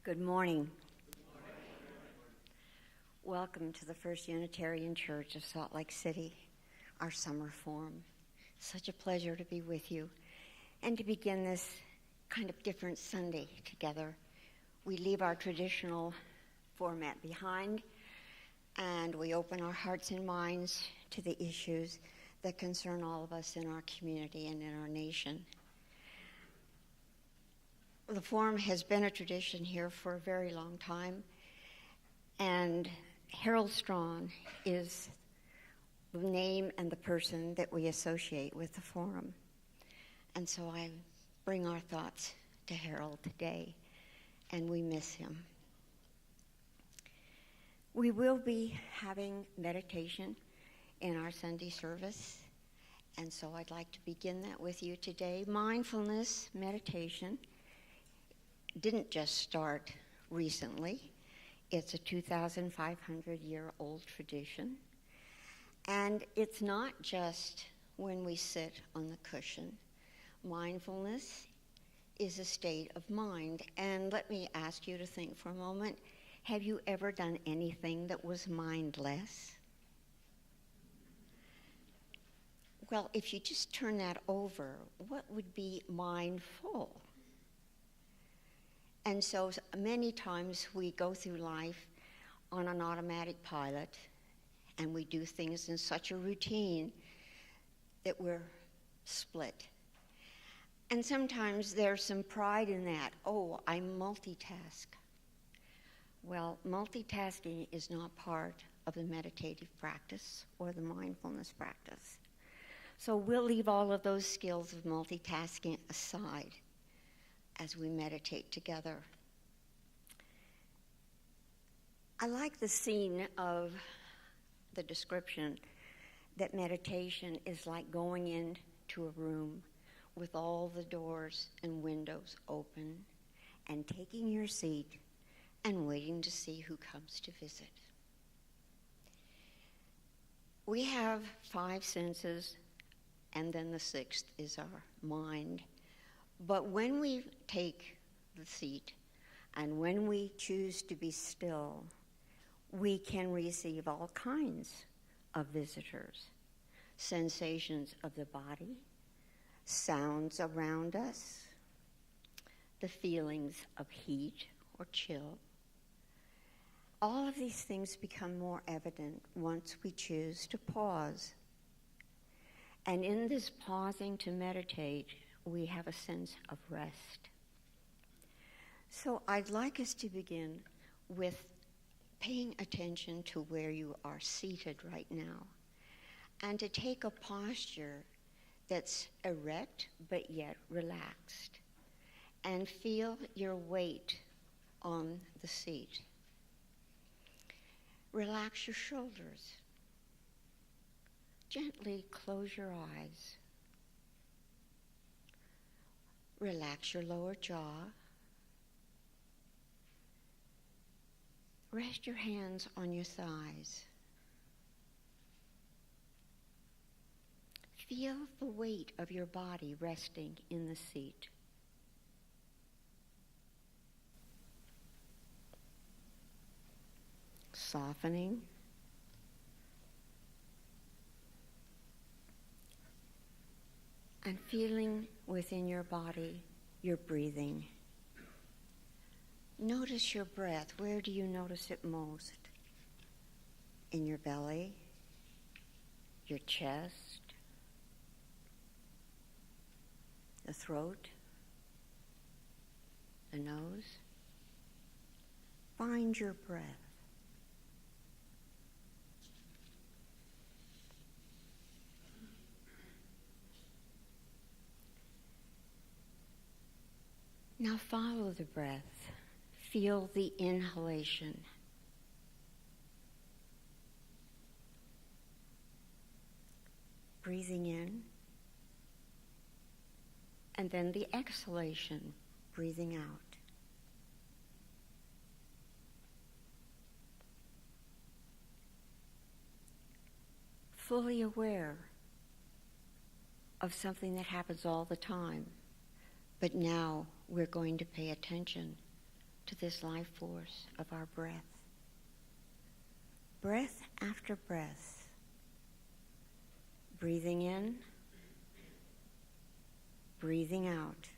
Good morning. Welcome to the First Unitarian Church of Salt Lake City, our summer forum. Such a pleasure to be with you and to begin this kind of different Sunday together. We leave our traditional format behind and we open our hearts and minds to the issues that concern all of us in our community and in our nation. The forum has been a tradition here for a very long time, and Harold Strawn is the name and the person that we associate with the forum. And so I bring our thoughts to Harold today, and we miss him. We will be having meditation in our Sunday service, and so I'd like to begin that with you today. Mindfulness meditation didn't just start recently. It's a 2,500-year-old tradition. And it's not just when we sit on the cushion. Mindfulness is a state of mind. And let me ask you to think for a moment, have you ever done anything that was mindless? Well, if you just turn that over, what would be mindful? And so many times we go through life on an automatic pilot, and we do things in such a routine that we're split. And sometimes there's some pride in that. Oh, I multitask. Well, multitasking is not part of the meditative practice or the mindfulness practice. So we'll leave all of those skills of multitasking aside as we meditate together. I like the scene of the description that meditation is like going into a room with all the doors and windows open and taking your seat and waiting to see who comes to visit. We have 5 senses, and then the 6th is our mind. But when we take the seat and when we choose to be still, we can receive all kinds of visitors, sensations of the body, sounds around us, the feelings of heat or chill. All of these things become more evident once we choose to pause. And in this pausing to meditate, we have a sense of rest. So I'd like us to begin with paying attention to where you are seated right now and to take a posture that's erect but yet relaxed, and feel your weight on the seat. Relax your shoulders. Gently close your eyes. Relax your lower jaw. Rest your hands on your thighs. Feel the weight of your body resting in the seat. Softening. And feeling within your body, your breathing. Notice your breath. Where do you notice it most? In your belly, your chest, the throat, the nose. Find your breath. Now follow the breath. Feel the inhalation. Breathing in. And then the exhalation, breathing out. Fully aware of something that happens all the time. But now we're going to pay attention to this life force of our breath. Breath after breath. Breathing in, breathing out.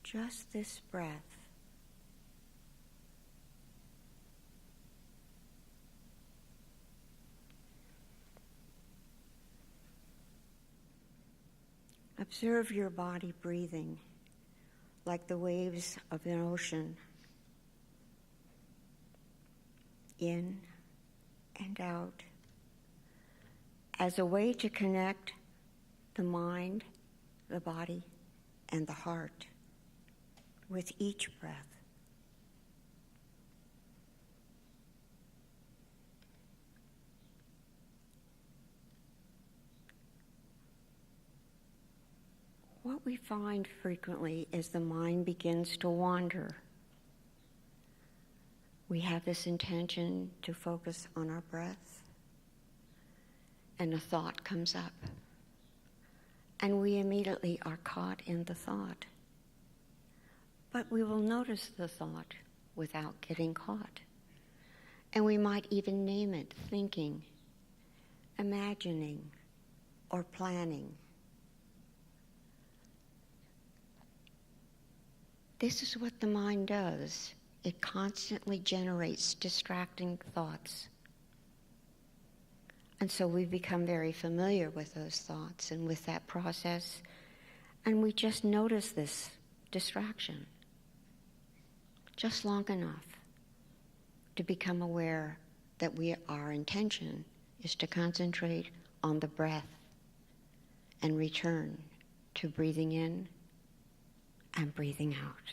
Just this breath. Observe your body breathing like the waves of an ocean, in and out, as a way to connect the mind, the body, and the heart with each breath. What we find frequently is the mind begins to wander. We have this intention to focus on our breath, and a thought comes up, and we immediately are caught in the thought. But we will notice the thought without getting caught. And we might even name it thinking, imagining, or planning. This is what the mind does. It constantly generates distracting thoughts. And so we become very familiar with those thoughts and with that process, and we just notice this distraction just long enough to become aware that our intention is to concentrate on the breath and return to breathing in and breathing out.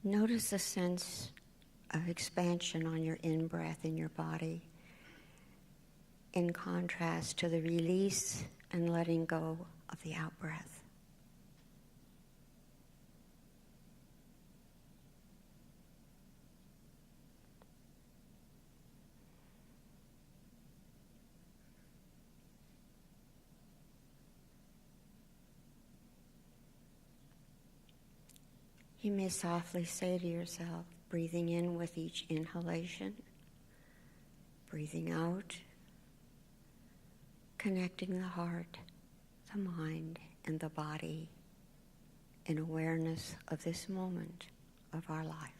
Notice a sense of expansion on your in-breath in your body, in contrast to the release and letting go of the out-breath. You may softly say to yourself, breathing in with each inhalation, breathing out, connecting the heart, the mind, and the body in awareness of this moment of our life.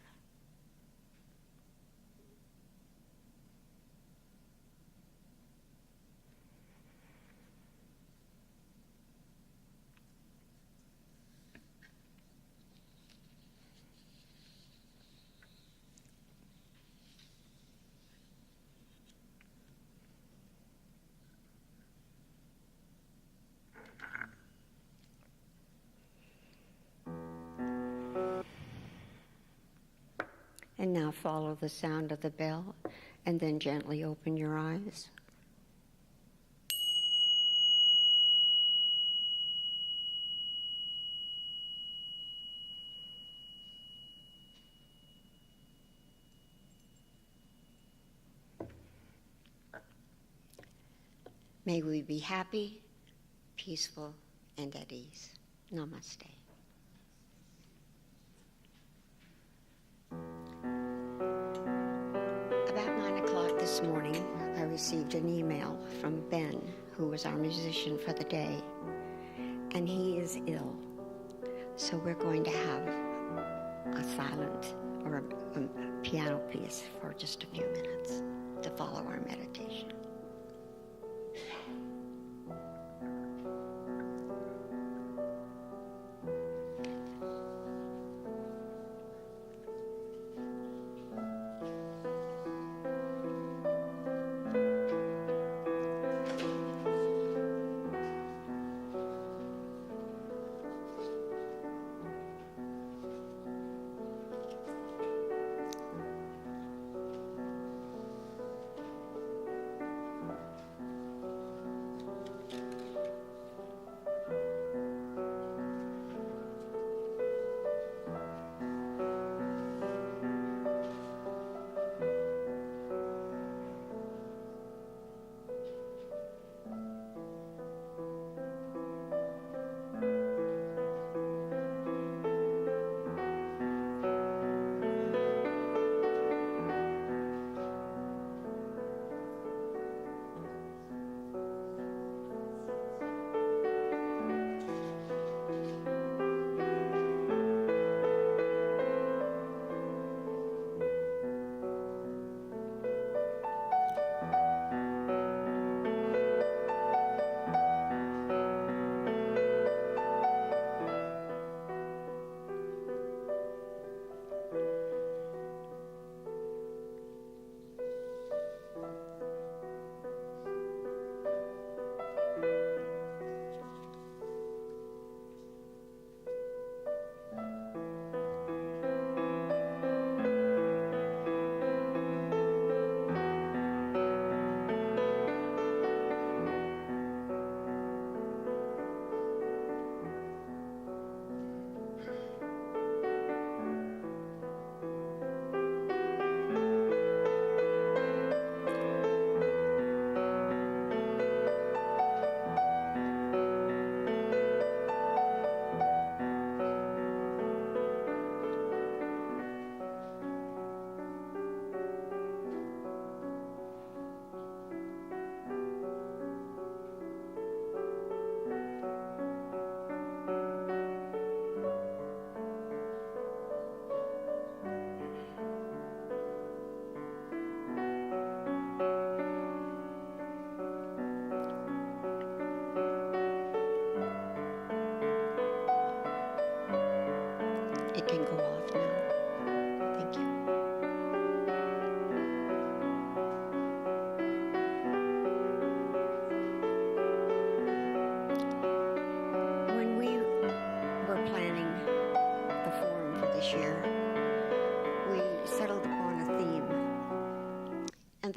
And now follow the sound of the bell, and then gently open your eyes. May we be happy, peaceful, and at ease. Namaste. About 9 o'clock this morning, I received an email from Ben, who was our musician for the day, and he is ill. So we're going to have a silent or a piano piece for just a few minutes to follow our meditation.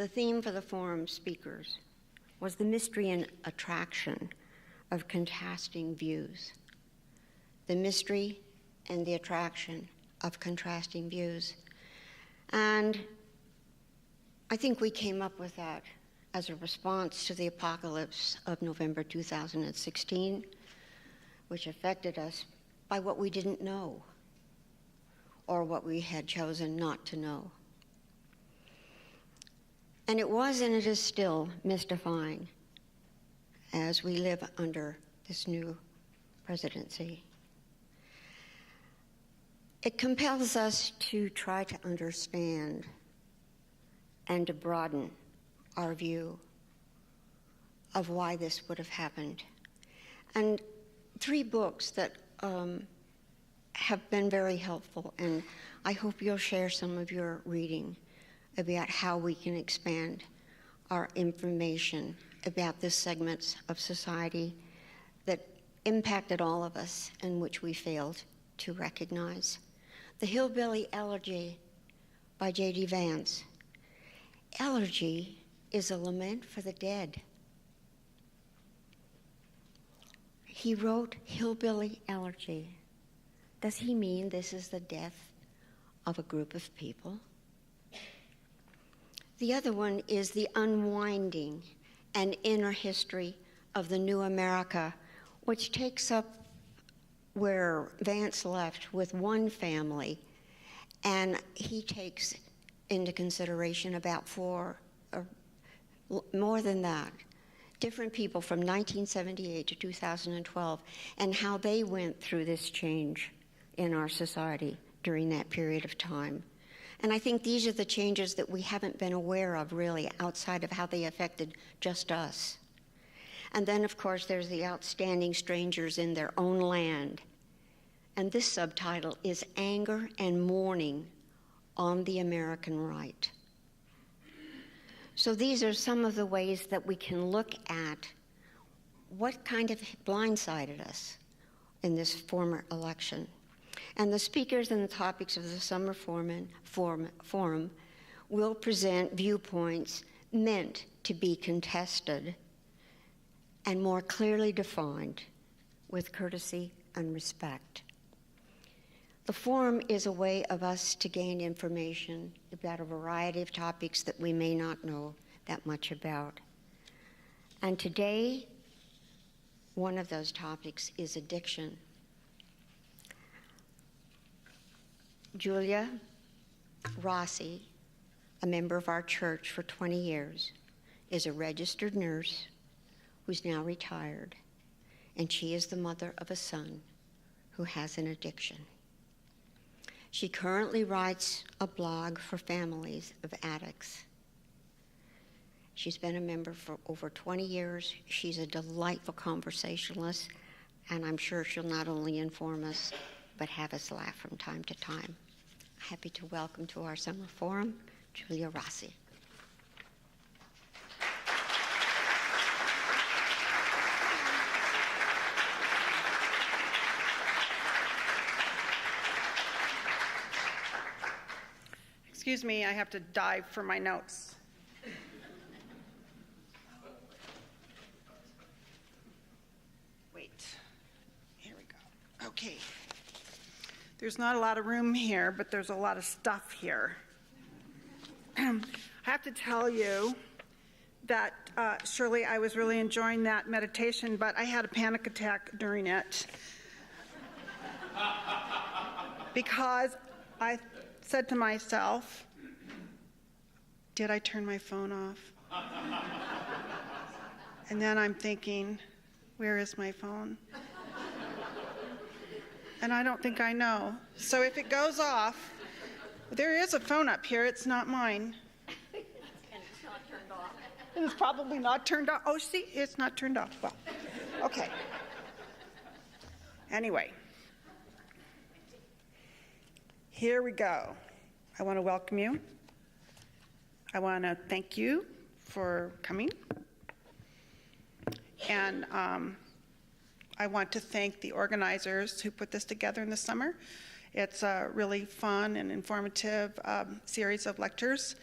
the theme for the forum speakers was the mystery and attraction of contrasting views. The mystery and the attraction of contrasting views. And I think we came up with that as a response to the apocalypse of November 2016, which affected us by what we didn't know or what we had chosen not to know. And it was and it is still mystifying as we live under this new presidency. It compels us to try to understand and to broaden our view of why this would have happened. And 3 books that have been very helpful, and I hope you'll share some of your reading about how we can expand our information about the segments of society that impacted all of us and which we failed to recognize. The Hillbilly Elegy by J.D. Vance. Elegy is a lament for the dead. He wrote Hillbilly Elegy. Does he mean this is the death of a group of people? The other one is The Unwinding, an Inner History of the New America, which takes up where Vance left with one family, and he takes into consideration about 4, or more than that, different people from 1978 to 2012, and how they went through this change in our society during that period of time. And I think these are the changes that we haven't been aware of, really, outside of how they affected just us. And then, of course, there's The Outstanding Strangers in Their Own Land. And this subtitle is Anger and Mourning on the American Right. So these are some of the ways that we can look at what kind of blindsided us in this former election. And the speakers and the topics of the summer forum will present viewpoints meant to be contested and more clearly defined with courtesy and respect. The forum is a way of us to gain information about a variety of topics that we may not know that much about. And today, one of those topics is addiction. Julia Rossi, a member of our church for 20 years, is a registered nurse who's now retired, and she is the mother of a son who has an addiction. She currently writes a blog for families of addicts. She's been a member for over 20 years. She's a delightful conversationalist, and I'm sure she'll not only inform us, but have us laugh from time to time. Happy to welcome to our summer forum, Julia Rossi. Excuse me, I have to dive for my notes. Wait, here we go. Okay. There's not a lot of room here, but there's a lot of stuff here. I have to tell you that, Shirley, I was really enjoying that meditation, but I had a panic attack during it. Because I said to myself, did I turn my phone off? And then I'm thinking, where is my phone? And I don't think I know. So if it goes off, there is a phone up here, it's not mine. And it's not turned off. It is probably not turned off. Oh, see, it's not turned off. Well, okay. Anyway, here we go. I want to welcome you. I want to thank you for coming. And I want to thank the organizers who put this together in the summer. It's a really fun and informative series of lectures.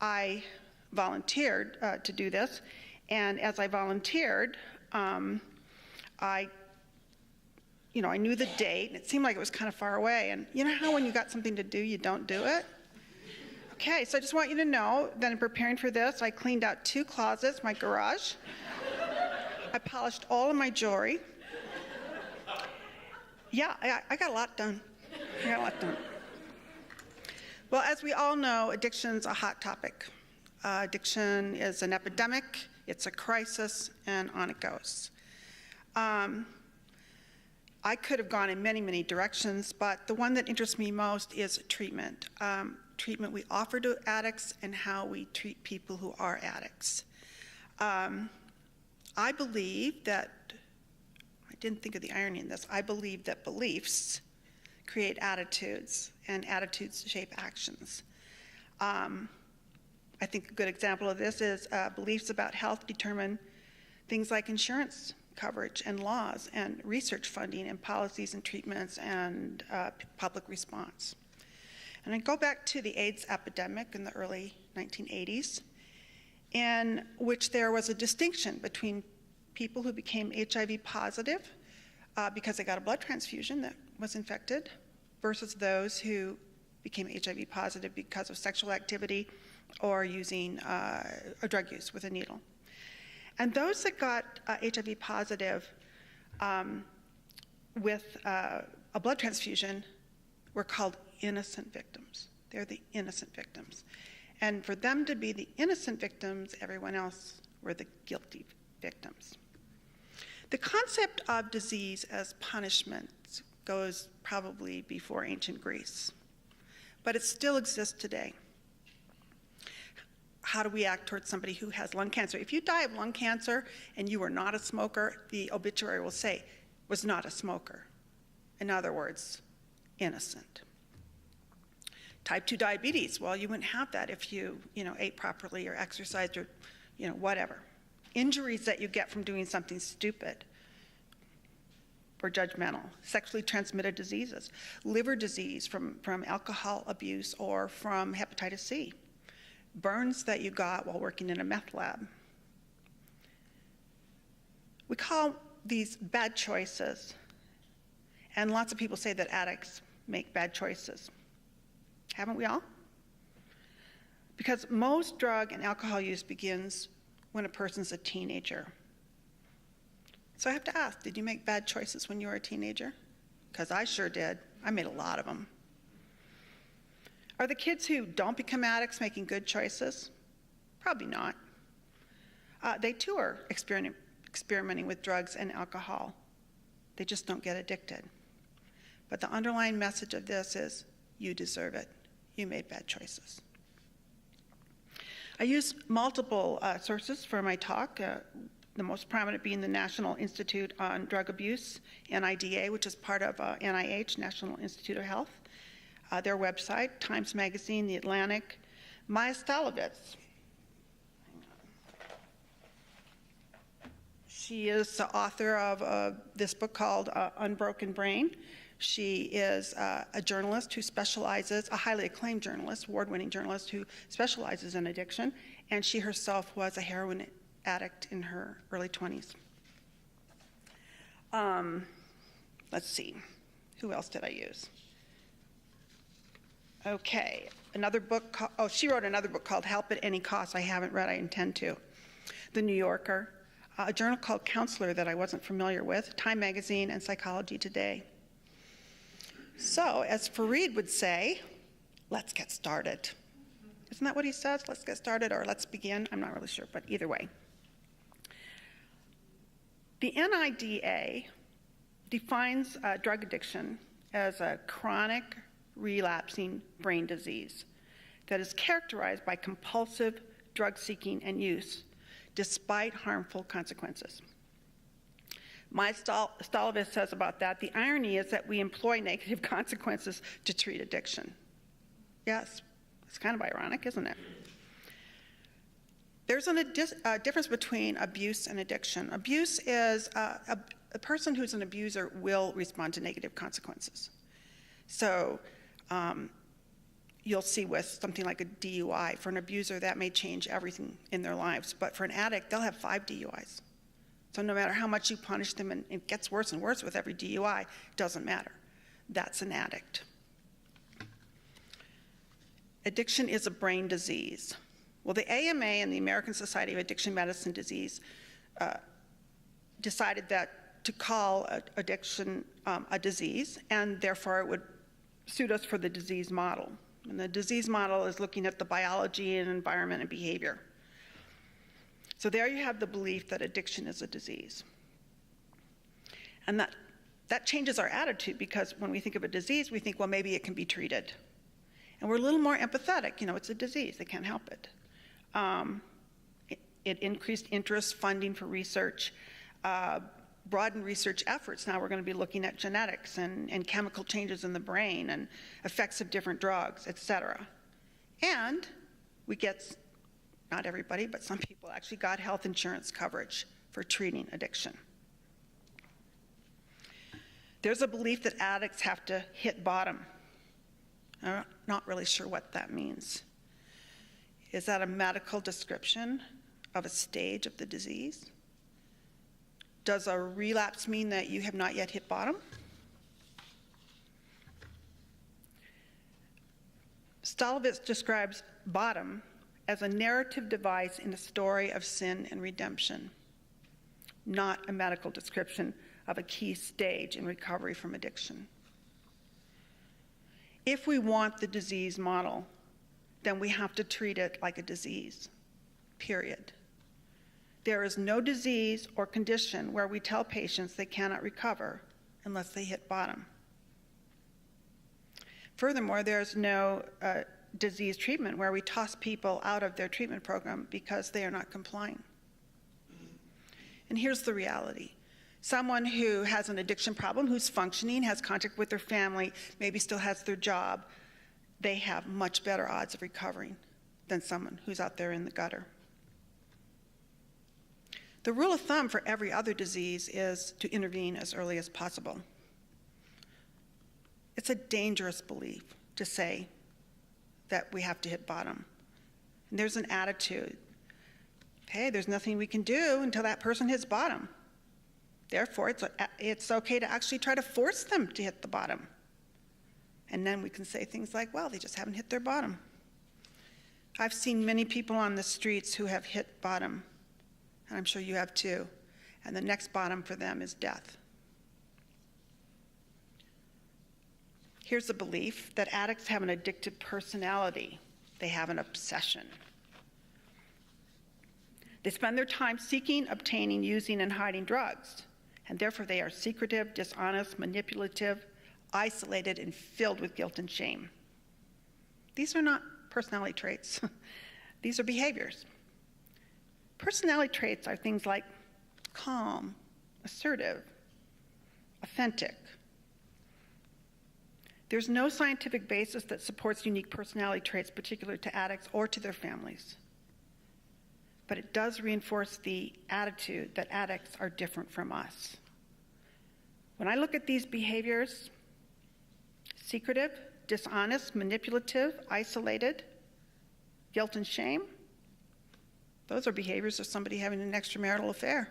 I volunteered to do this. And as I volunteered, I knew the date, and it seemed like it was kind of far away. And you know how when you got something to do, you don't do it? Okay, so I just want you to know that in preparing for this, I cleaned out 2 closets, my garage. I polished all of my jewelry. Yeah, I got a lot done. Well, as we all know, addiction's a hot topic. Addiction is an epidemic, it's a crisis, and on it goes. I could have gone in many, many directions, but the one that interests me most is treatment. Treatment we offer to addicts and how we treat people who are addicts. I believe that, I didn't think of the irony in this, I believe that beliefs create attitudes, and attitudes shape actions. I think a good example of this is beliefs about health determine things like insurance coverage and laws and research funding and policies and treatments and public response. And I go back to the AIDS epidemic in the early 1980s, in which there was a distinction between people who became HIV positive because they got a blood transfusion that was infected versus those who became HIV positive because of sexual activity or using a drug use with a needle. And those that got HIV positive with a blood transfusion were called innocent victims. They're the innocent victims. And for them to be the innocent victims, everyone else were the guilty victims. The concept of disease as punishment goes probably before ancient Greece, but it still exists today. How do we act towards somebody who has lung cancer? If you die of lung cancer and you were not a smoker, the obituary will say, was not a smoker. In other words, innocent. Type 2 diabetes, well, you wouldn't have that if you ate properly or exercised or whatever. Injuries that you get from doing something stupid or judgmental. Sexually transmitted diseases. Liver disease from alcohol abuse or from hepatitis C. Burns that you got while working in a meth lab. We call these bad choices, and lots of people say that addicts make bad choices. Haven't we all? Because most drug and alcohol use begins when a person's a teenager. So I have to ask, did you make bad choices when you were a teenager? Because I sure did. I made a lot of them. Are the kids who don't become addicts making good choices? Probably not. They too are experimenting with drugs and alcohol. They just don't get addicted. But the underlying message of this is, you deserve it. You made bad choices. I use multiple sources for my talk, the most prominent being the National Institute on Drug Abuse, NIDA, which is part of NIH, National Institute of Health. Their website, Times Magazine, The Atlantic, MAIA SZALAVITZ. She is the author of this book called Unbroken Brain. She is a journalist who specializes, a highly acclaimed journalist, award-winning journalist who specializes in addiction, and she herself was a heroin addict in her early 20s. Let's see, who else did I use? Okay, another book, she wrote another book called Help at Any Cost. I haven't read, I intend to. The New Yorker, a journal called Counselor that I wasn't familiar with, Time Magazine, and Psychology Today. So, as Fareed would say, let's get started. Isn't that what he says? Let's get started, or let's begin? I'm not really sure, but either way. The NIDA defines drug addiction as a chronic, relapsing brain disease that is characterized by compulsive drug seeking and use despite harmful consequences. MAIA SZALAVITZ says about that, the irony is that we employ negative consequences to treat addiction. Yes, it's kind of ironic, isn't it? There's a difference between abuse and addiction. Abuse is a person who's an abuser will respond to negative consequences. So you'll see with something like a DUI. For an abuser, that may change everything in their lives. But for an addict, they'll have 5 DUIs. So no matter how much you punish them, and it gets worse and worse with every DUI, it doesn't matter. That's an addict. Addiction is a brain disease. Well, the AMA and the American Society of Addiction Medicine Disease decided that to call addiction a disease, and therefore it would suit us for the disease model. And the disease model is looking at the biology and environment and behavior. So there you have the belief that addiction is a disease. And that changes our attitude, because when we think of a disease, we think, well, maybe it can be treated. And we're a little more empathetic. You know, it's a disease. They can't help it. It increased interest, funding for research, broadened research efforts. Now we're going to be looking at genetics and chemical changes in the brain and effects of different drugs, et cetera. And we get, not everybody, but some people actually got health insurance coverage for treating addiction. There's a belief that addicts have to hit bottom. I'm not really sure what that means. Is that a medical description of a stage of the disease? Does a relapse mean that you have not yet hit bottom? SZALAVITZ describes bottom as a narrative device in a story of sin and redemption, not a medical description of a key stage in recovery from addiction. If we want the disease model, then we have to treat it like a disease, period. There is no disease or condition where we tell patients they cannot recover unless they hit bottom. Furthermore, there's no disease treatment where we toss people out of their treatment program because they are not complying. And here's the reality. Someone who has an addiction problem, who's functioning, has contact with their family, maybe still has their job, they have much better odds of recovering than someone who's out there in the gutter. The rule of thumb for every other disease is to intervene as early as possible. It's a dangerous belief to say that we have to hit bottom. And there's an attitude. Hey, there's nothing we can do until that person hits bottom. Therefore, it's okay to actually try to force them to hit the bottom. And then we can say things like, well, they just haven't hit their bottom. I've seen many people on the streets who have hit bottom, and I'm sure you have too, and the next bottom for them is death. Here's the belief that addicts have an addictive personality. They have an obsession. They spend their time seeking, obtaining, using, and hiding drugs, and therefore they are secretive, dishonest, manipulative, isolated, and filled with guilt and shame. These are not personality traits. These are behaviors. Personality traits are things like calm, assertive, authentic. There's no scientific basis that supports unique personality traits particular to addicts or to their families. But it does reinforce the attitude that addicts are different from us. When I look at these behaviors, secretive, dishonest, manipulative, isolated, guilt and shame, those are behaviors of somebody having an extramarital affair.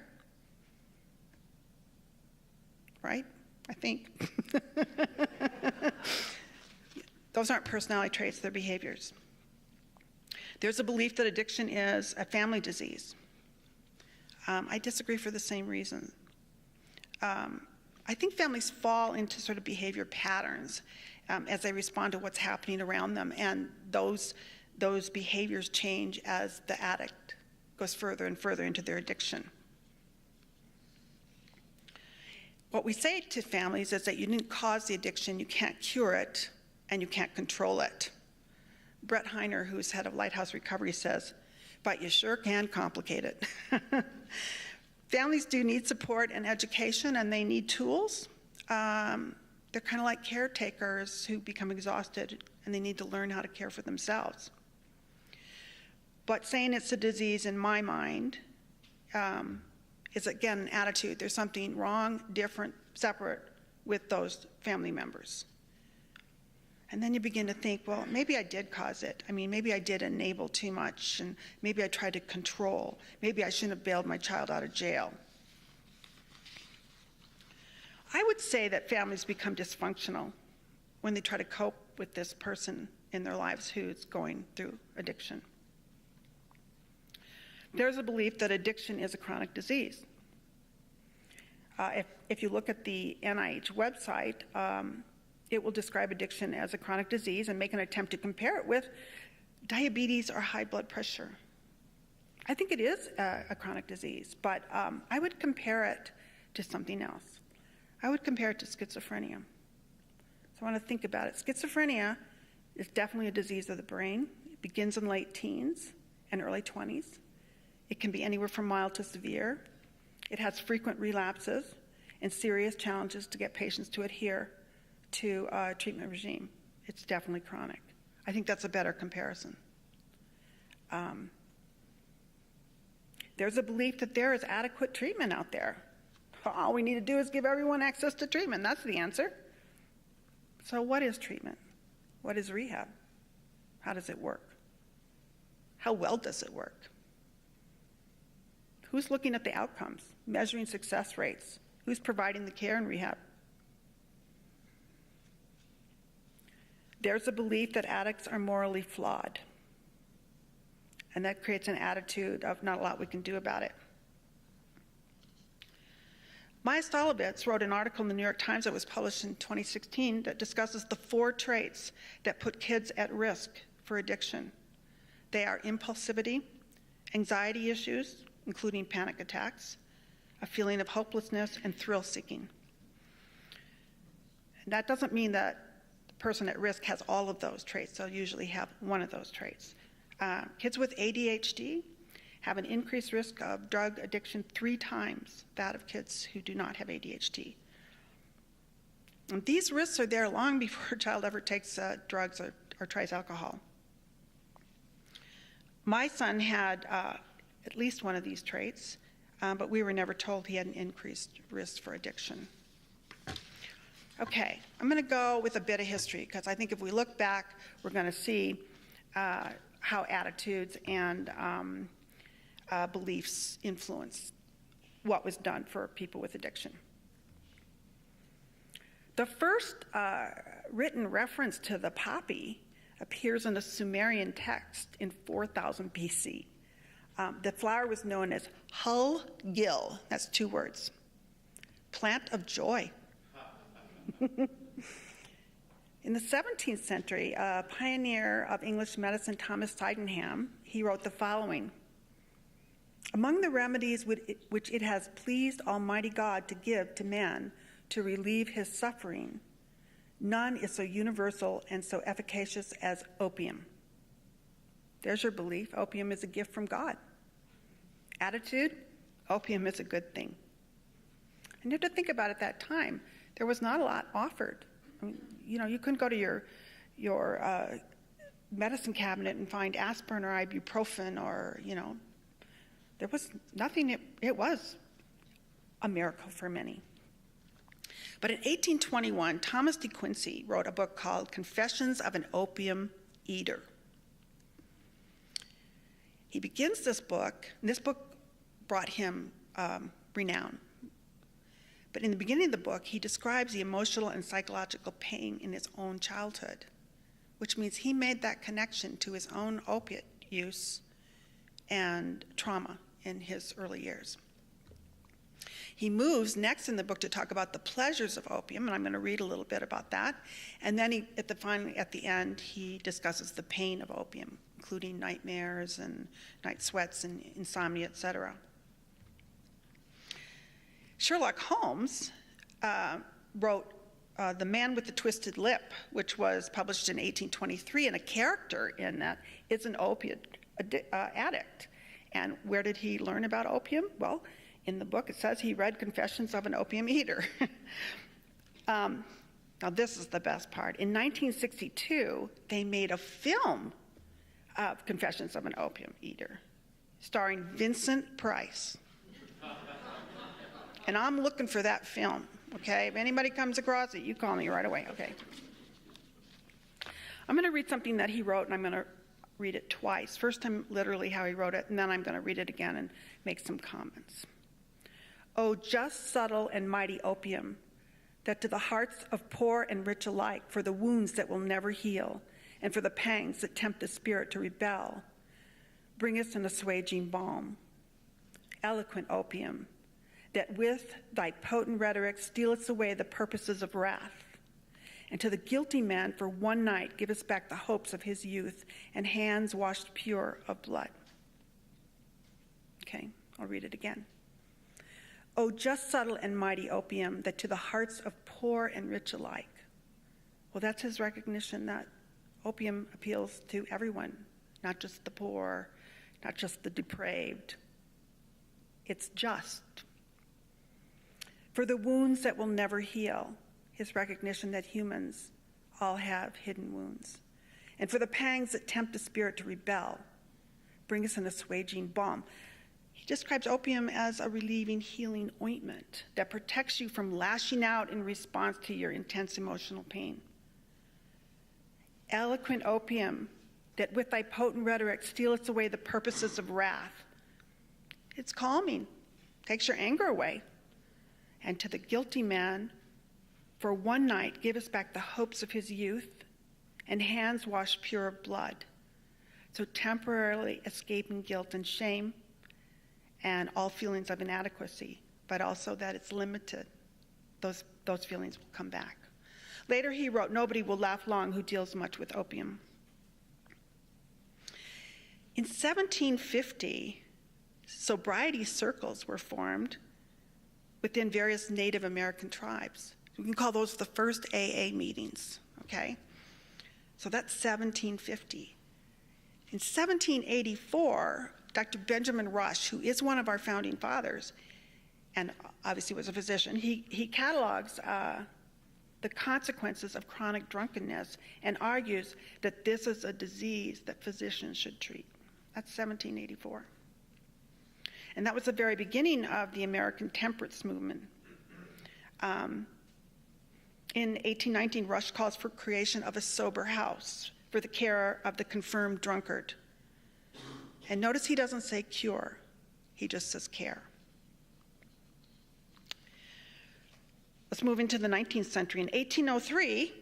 Right? I think. Those aren't personality traits, they're behaviors. There's a belief that addiction is a family disease. I disagree for the same reason. I think families fall into sort of behavior patterns as they respond to what's happening around them, and those behaviors change as the addict goes further and further into their addiction. What we say to families is that you didn't cause the addiction, you can't cure it, and you can't control it. Brett Heiner, who's head of Lighthouse Recovery, says, but you sure can complicate it. Families do need support and education, and they need tools. They're kind of like caretakers who become exhausted, and they need to learn how to care for themselves. But saying it's a disease, in my mind, is again an attitude. There's something wrong, different, separate with those family members. And then you begin to think, well, maybe I did cause it. I mean, maybe I did enable too much, and maybe I tried to control. Maybe I shouldn't have bailed my child out of jail. I would say that families become dysfunctional when they try to cope with this person in their lives who's going through addiction. There's a belief that addiction is a chronic disease. If you look at the NIH website, it will describe addiction as a chronic disease and make an attempt to compare it with diabetes or high blood pressure. I think it is a chronic disease, but I would compare it to something else. I would compare it to schizophrenia. So I want to think about it. Schizophrenia is definitely a disease of the brain. It begins in late teens and early 20s. It can be anywhere from mild to severe. It has frequent relapses and serious challenges to get patients to adhere to a treatment regime. It's definitely chronic. I think that's a better comparison. There's a belief that there is adequate treatment out there. All we need to do is give everyone access to treatment. That's the answer. So what is treatment? What is rehab? How does it work? How well does it work? Who's looking at the outcomes, measuring success rates? Who's providing the care in rehab? There's a belief that addicts are morally flawed, and that creates an attitude of not a lot we can do about it. MAIA SZALAVITZ wrote an article in the New York Times that was published in 2016 that discusses the 4 traits that put kids at risk for addiction. They are impulsivity, anxiety issues, including panic attacks, a feeling of hopelessness, and thrill-seeking. And that doesn't mean that the person at risk has all of those traits. They'll usually have one of those traits. Kids with ADHD have an increased risk of drug addiction 3 times that of kids who do not have ADHD. And these risks are there long before a child ever takes drugs or tries alcohol. My son had at least one of these traits, but we were never told he had an increased risk for addiction. Okay, I'm going to go with a bit of history, because I think if we look back, we're going to see how attitudes and beliefs influence what was done for people with addiction. The first written reference to the poppy appears in a Sumerian text in 4000 BC. The flower was known as Holier, that's 2 words, plant of joy. In the 17th century, a pioneer of English medicine, Thomas Sydenham, he wrote the following: "Among the remedies which it has pleased Almighty God to give to man to relieve his suffering, none is so universal and so efficacious as opium." There's your belief. Opium is a gift from God. Attitude, opium is a good thing. And you have to think about it at that time. There was not a lot offered. I mean, you couldn't go to your medicine cabinet and find aspirin or ibuprofen or, there was nothing. It was a miracle for many. But in 1821, Thomas de Quincey wrote a book called Confessions of an Opium Eater. He begins this book, and this book brought him renown. But in the beginning of the book, he describes the emotional and psychological pain in his own childhood, which means he made that connection to his own opiate use and trauma in his early years. He moves next in the book to talk about the pleasures of opium, and I'm going to read a little bit about that. And then finally, at the end, he discusses the pain of opium, including nightmares and night sweats and insomnia, etc. Sherlock Holmes wrote The Man with the Twisted Lip, which was published in 1823, and a character in that is an opiate addict. And where did he learn about opium? Well, in the book it says he read Confessions of an Opium Eater. Now this is the best part. In 1962, they made a film of Confessions of an Opium Eater, starring Vincent Price. And I'm looking for that film, okay? If anybody comes across it, you call me right away, okay? I'm going to read something that he wrote, and I'm going to read it twice. First time literally how he wrote it, and then I'm going to read it again and make some comments. Oh, just subtle and mighty opium, that to the hearts of poor and rich alike, for the wounds that will never heal, and for the pangs that tempt the spirit to rebel, bring us an assuaging balm. Eloquent opium, that with thy potent rhetoric stealest away the purposes of wrath, and to the guilty man for one night give us back the hopes of his youth and hands washed pure of blood. Okay, I'll read it again. Oh, just subtle and mighty opium, that to the hearts of poor and rich alike. Well, that's his recognition that opium appeals to everyone, not just the poor, not just the depraved. It's just. For the wounds that will never heal, his recognition that humans all have hidden wounds. And for the pangs that tempt the spirit to rebel, bring us an assuaging balm. He describes opium as a relieving, healing ointment that protects you from lashing out in response to your intense emotional pain. Eloquent opium, that with thy potent rhetoric stealest away the purposes of wrath. It's calming, takes your anger away. And to the guilty man, for one night give us back the hopes of his youth and hands washed pure of blood. So temporarily escaping guilt and shame, and all feelings of inadequacy, but also that it's limited. Those feelings will come back. Later he wrote, nobody will laugh long who deals much with opium. In 1750, sobriety circles were formed within various Native American tribes. We can call those the first AA meetings, okay? So that's 1750. In 1784, Dr. Benjamin Rush, who is one of our founding fathers, and obviously was a physician, he catalogs the consequences of chronic drunkenness and argues that this is a disease that physicians should treat. That's 1784. And that was the very beginning of the American temperance movement. In 1819, Rush calls for creation of a sober house for the care of the confirmed drunkard. And notice he doesn't say cure, he just says care. Let's move into the 19th century. In 1803,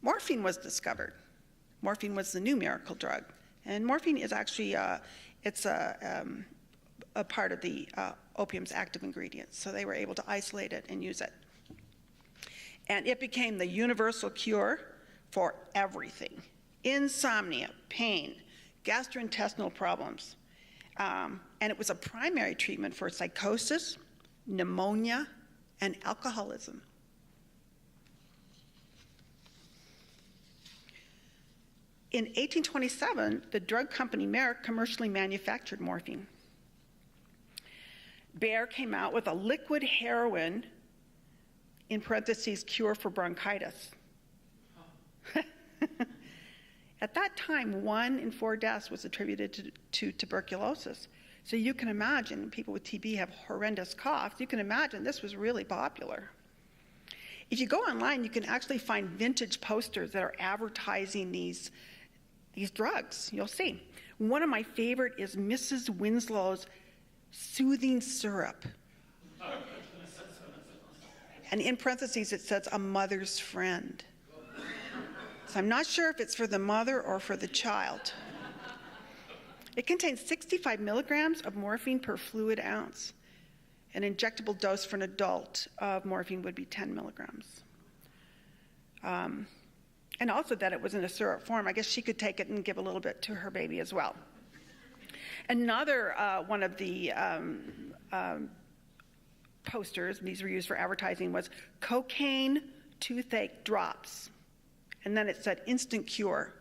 morphine was discovered. Morphine was the new miracle drug. And morphine is actually, it's a part of the opium's active ingredients. So they were able to isolate it and use it. And it became the universal cure for everything. Insomnia, pain, gastrointestinal problems. And it was a primary treatment for psychosis, pneumonia, and alcoholism. In 1827, the drug company Merck commercially manufactured morphine. Bayer came out with a liquid heroin, in parentheses, cure for bronchitis. At that time, 1 in 4 deaths was attributed to tuberculosis. So you can imagine, people with TB have horrendous coughs. You can imagine this was really popular. If you go online, you can actually find vintage posters that are advertising these drugs. You'll see. One of my favorite is Mrs. Winslow's soothing syrup. And in parentheses, it says, a mother's friend. So I'm not sure if it's for the mother or for the child. It contains 65 milligrams of morphine per fluid ounce. An injectable dose for an adult of morphine would be 10 milligrams. And also that it was in a syrup form. I guess she could take it and give a little bit to her baby as well. Another one of the posters, and these were used for advertising, was cocaine toothache drops. And then it said instant cure.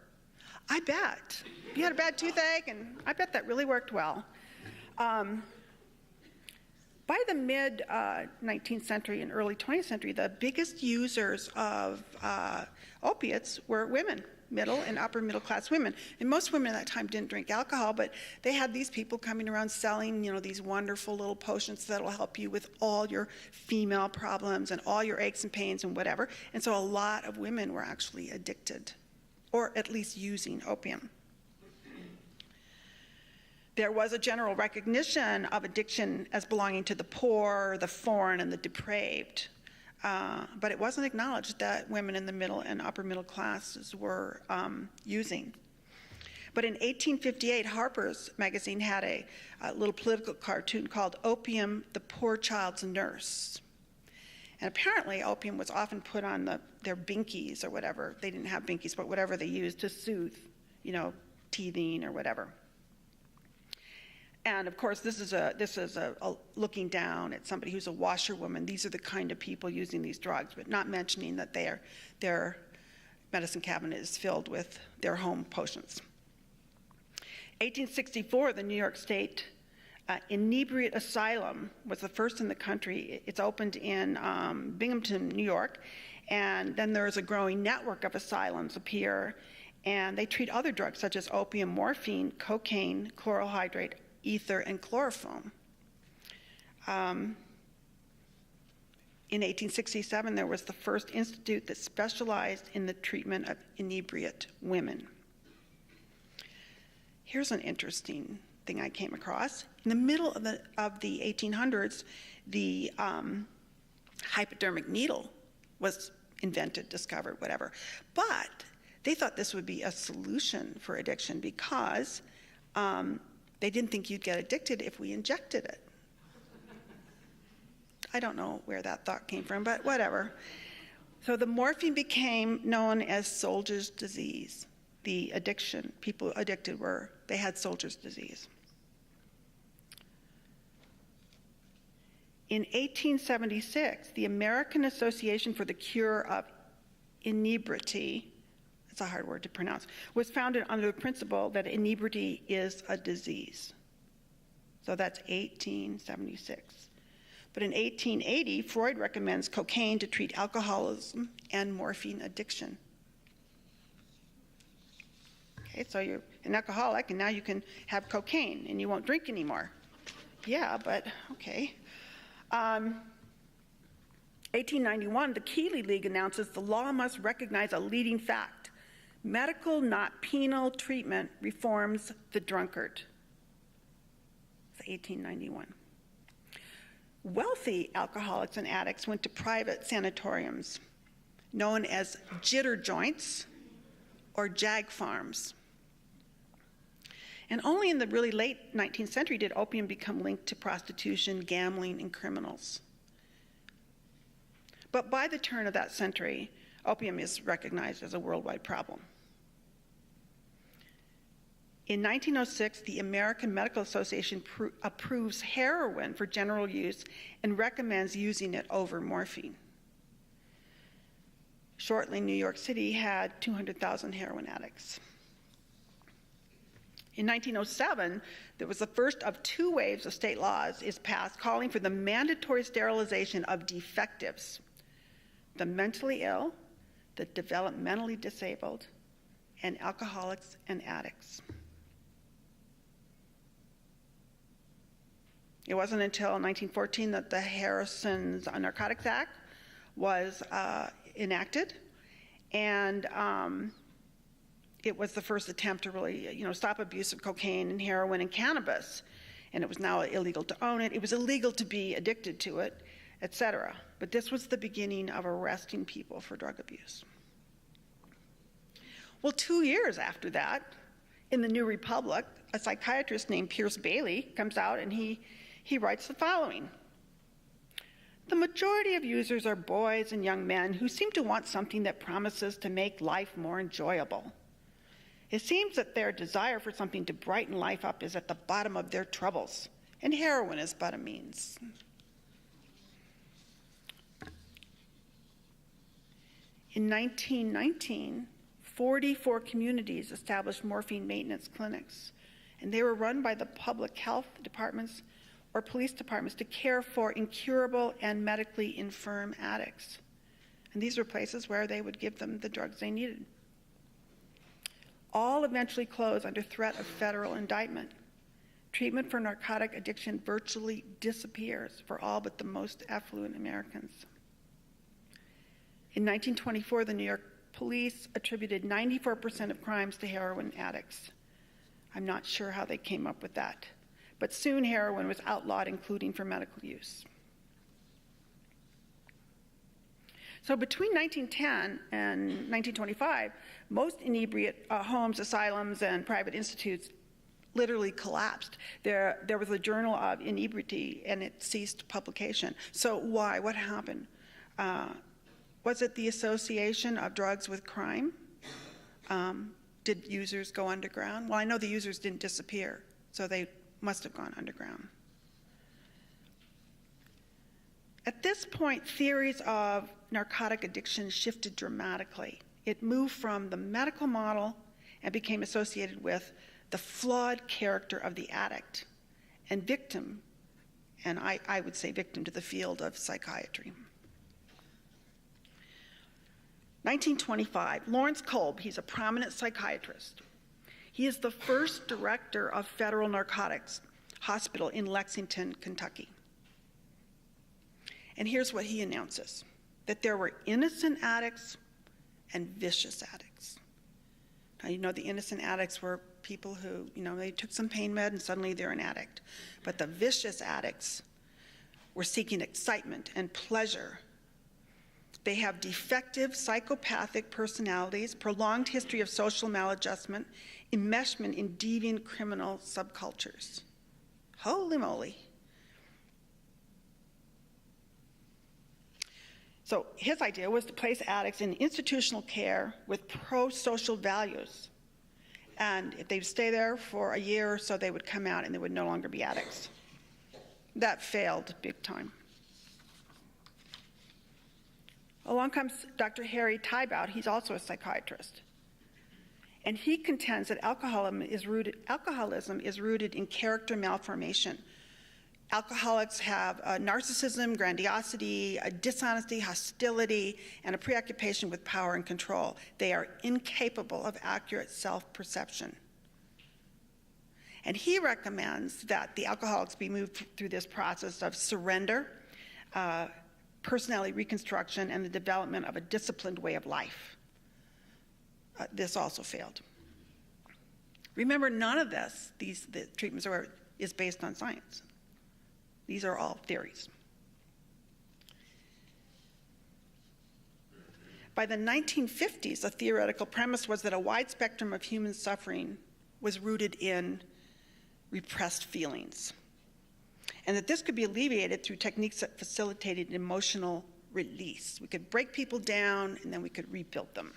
I bet. You had a bad toothache, and I bet that really worked well. By the mid-19th century and early 20th century, the biggest users of opiates were women, middle and upper middle class women. And most women at that time didn't drink alcohol, but they had these people coming around selling, these wonderful little potions that'll help you with all your female problems and all your aches and pains and whatever. And so a lot of women were actually addicted or at least using opium. There was a general recognition of addiction as belonging to the poor, the foreign, and the depraved. But it wasn't acknowledged that women in the middle and upper middle classes were using. But in 1858, Harper's Magazine had a little political cartoon called Opium, the Poor Child's Nurse. And apparently opium was often put on their binkies or whatever. They didn't have binkies, but whatever they used to soothe, teething or whatever. And of course, this is a looking down at somebody who's a washerwoman. These are the kind of people using these drugs, but not mentioning that their medicine cabinet is filled with their home potions. 1864, the New York State Inebriate Asylum was the first in the country. It's opened in Binghamton, New York, and then there's a growing network of asylums appear, and they treat other drugs such as opium, morphine, cocaine, chloral hydrate, ether, and chloroform. In 1867, there was the first institute that specialized in the treatment of inebriate women. Here's an interesting thing I came across. In the middle of the 1800s, the hypodermic needle was invented, discovered, whatever. But they thought this would be a solution for addiction because they didn't think you'd get addicted if we injected it. I don't know where that thought came from, but whatever. So the morphine became known as soldier's disease. The addiction, people addicted they had soldier's disease. In 1876, the American Association for the Cure of Inebriety, it's a hard word to pronounce, was founded under the principle that inebriety is a disease. So that's 1876. But in 1880, Freud recommends cocaine to treat alcoholism and morphine addiction. Okay, so you're an alcoholic and now you can have cocaine and you won't drink anymore. Yeah, but okay. 1891, the Keeley League announces the law must recognize a leading fact. Medical, not penal, treatment reforms the drunkard. It's 1891. Wealthy alcoholics and addicts went to private sanatoriums known as jitter joints or jag farms. And only in the really late 19th century did opium become linked to prostitution, gambling, and criminals. But by the turn of that century, opium is recognized as a worldwide problem. In 1906, the American Medical Association approves heroin for general use and recommends using it over morphine. Shortly, New York City had 200,000 heroin addicts. In 1907, there was the first of two waves of state laws is passed calling for the mandatory sterilization of defectives, the mentally ill, the developmentally disabled, and alcoholics and addicts. It wasn't until 1914 that the Harrison's Narcotics Act was enacted, and it was the first attempt to really, stop abuse of cocaine and heroin and cannabis. And it was now illegal to own it. It was illegal to be addicted to it, etc. But this was the beginning of arresting people for drug abuse. Well, 2 years after that, in the New Republic, a psychiatrist named Pierce Bailey comes out and he writes the following. The majority of users are boys and young men who seem to want something that promises to make life more enjoyable. It seems that their desire for something to brighten life up is at the bottom of their troubles, and heroin is but a means. In 1919, 44 communities established morphine maintenance clinics, and they were run by the public health departments or police departments to care for incurable and medically infirm addicts. And these were places where they would give them the drugs they needed. All eventually closed under threat of federal indictment. Treatment for narcotic addiction virtually disappears for all but the most affluent Americans. In 1924, the New York police attributed 94% of crimes to heroin addicts. I'm not sure how they came up with that, but soon heroin was outlawed, including for medical use. So between 1910 and 1925, most inebriate homes, asylums, and private institutes literally collapsed. There was a journal of inebriety, and it ceased publication. So why? What happened? Was it the association of drugs with crime? Did users go underground? Well, I know the users didn't disappear, so they must have gone underground. At this point, theories of narcotic addiction shifted dramatically. It moved from the medical model and became associated with the flawed character of the addict and victim, and I would say victim to the field of psychiatry. 1925, Lawrence Kolb, he's a prominent psychiatrist. He is the first director of Federal Narcotics Hospital in Lexington, Kentucky. And here's what he announces, that there were innocent addicts and vicious addicts. Now, you know, the innocent addicts were people who, they took some pain med and suddenly they're an addict. But the vicious addicts were seeking excitement and pleasure. They have defective psychopathic personalities, prolonged history of social maladjustment, enmeshment in deviant criminal subcultures. Holy moly. So his idea was to place addicts in institutional care with pro-social values. And if they'd stay there for a year or so, they would come out and they would no longer be addicts. That failed big time. Along comes Dr. Harry Tybout. He's also a psychiatrist. And he contends that alcoholism is rooted in character malformation. Alcoholics have narcissism, grandiosity, dishonesty, hostility, and a preoccupation with power and control. They are incapable of accurate self-perception. And he recommends that the alcoholics be moved through this process of surrender, personality reconstruction, and the development of a disciplined way of life. This also failed. Remember, none of this, the treatments is based on science. These are all theories. By the 1950s, a theoretical premise was that a wide spectrum of human suffering was rooted in repressed feelings, and that this could be alleviated through techniques that facilitated emotional release. We could break people down, and then we could rebuild them.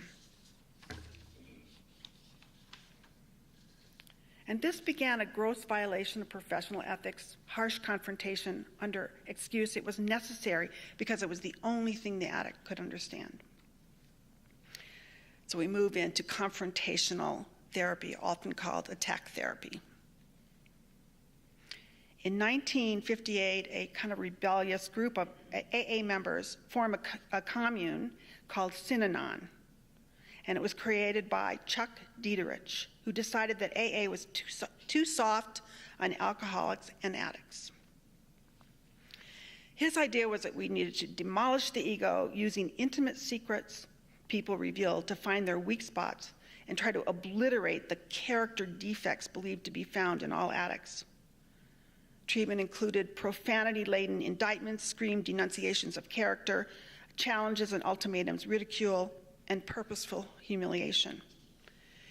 And this began a gross violation of professional ethics, harsh confrontation under excuse it was necessary because it was the only thing the addict could understand. So we move into confrontational therapy, often called attack therapy. In 1958, a kind of rebellious group of AA members form a commune called Synanon. And it was created by Chuck Dieterich, who decided that AA was too soft on alcoholics and addicts. His idea was that we needed to demolish the ego using intimate secrets people revealed to find their weak spots and try to obliterate the character defects believed to be found in all addicts. Treatment included profanity-laden indictments, screamed denunciations of character, challenges and ultimatums, ridicule, and purposeful humiliation.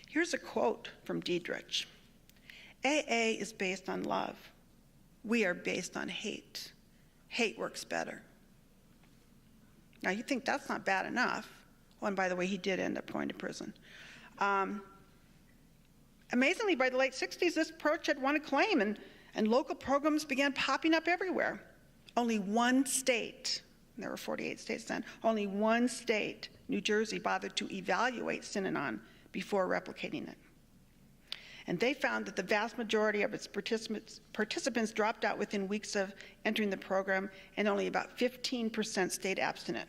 Here's a quote from Dietrich. AA is based on love. We are based on hate. Hate works better. Now you think that's not bad enough. Oh, and by the way, he did end up going to prison. Amazingly, by the late 60s, this approach had won acclaim, and local programs began popping up everywhere. Only one state, there were 48 states then, only one state, New Jersey, bothered to evaluate Synanon before replicating it. And they found that the vast majority of its participants dropped out within weeks of entering the program, and only about 15% stayed abstinent.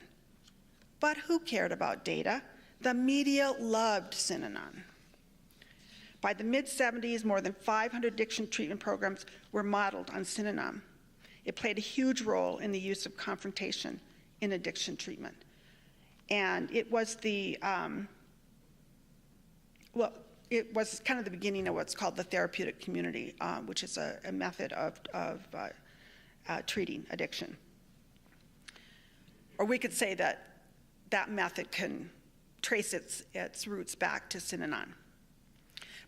But who cared about data? The media loved Synanon. By the mid-70s, more than 500 addiction treatment programs were modeled on Synanon. It played a huge role in the use of confrontation in addiction treatment. And it was it was kind of the beginning of what's called the therapeutic community, which is a method of treating addiction. Or we could say that that method can trace its roots back to Synanon.